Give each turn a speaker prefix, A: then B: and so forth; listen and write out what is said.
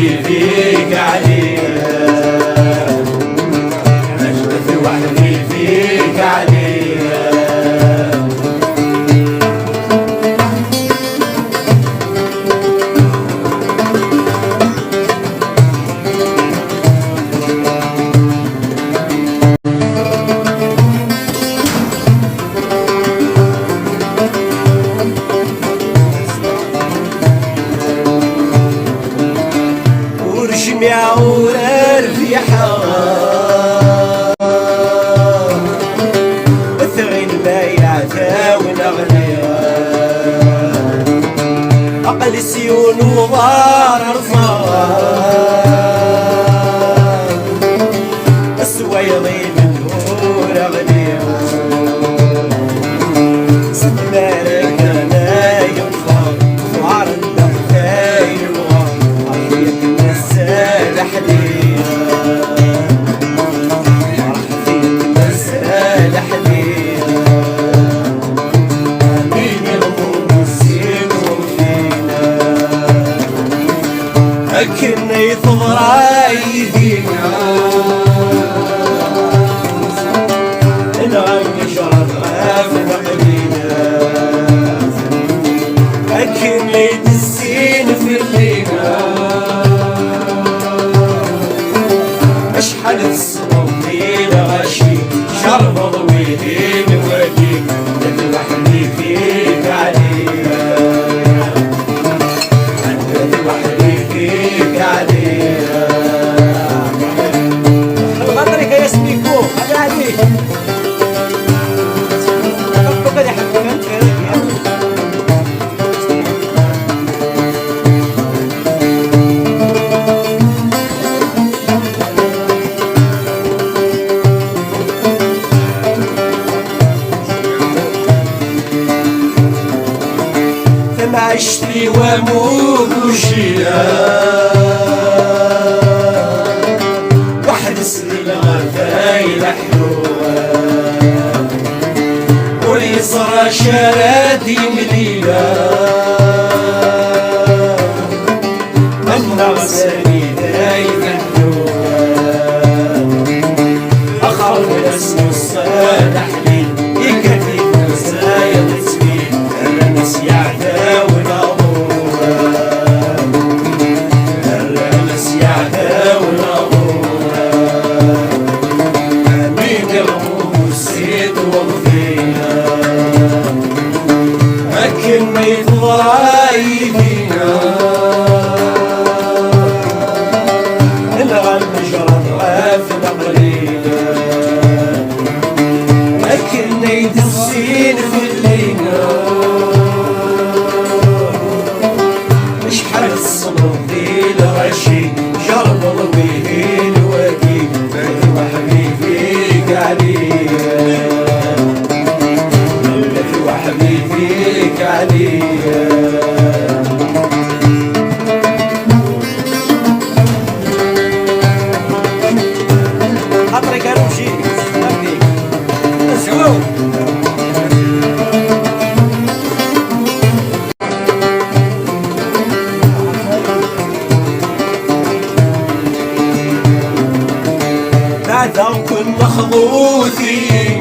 A: وحدي فيك عليا، أجلس وحدي فيك عليا. ورجميع ورفيحة وثغين بايعتا ونغنيها، عقل سيون وغار رفاق السويضي من نور أغنيها. ست مالك أنا ينفض وعر الدختاي الغار عطيك النسال حديها، عطيك النسال حديها. مين يغمر الزين وفينا أكن يثغر أيدينا، نغني شرف غافل قلينا أكن ليد الزين في اللينا. أشحال الصبر ليلة غشي شرب ضويهين وديك وحدي فيك عليا، وحدي فيك عليا. خاطرك يا سميكو هذا عليك فقد يحبك انت فما عشتي واموت وشيلا واحد سنين غفايل حلوة واليسرى شراتي مليلة النغساني دايم حلوة أخر من اسمه الصالح لي يكفي نسايا تسبيل أنا نسيعتا ونغورا، أنا نسيعتا ونغورا. مين يغمر السيد وغفينا أكن ما يثغر أيدينا، نغني شرف غافل قليلا أكن نيد الزين في اللينا. شحال الصبر ذيل غشي شرب ضويهين وديك وحدي فيك عليا، وحدي فيك عليا. خاطرك اروشي نبيك اسكو بعد كنا خضوثين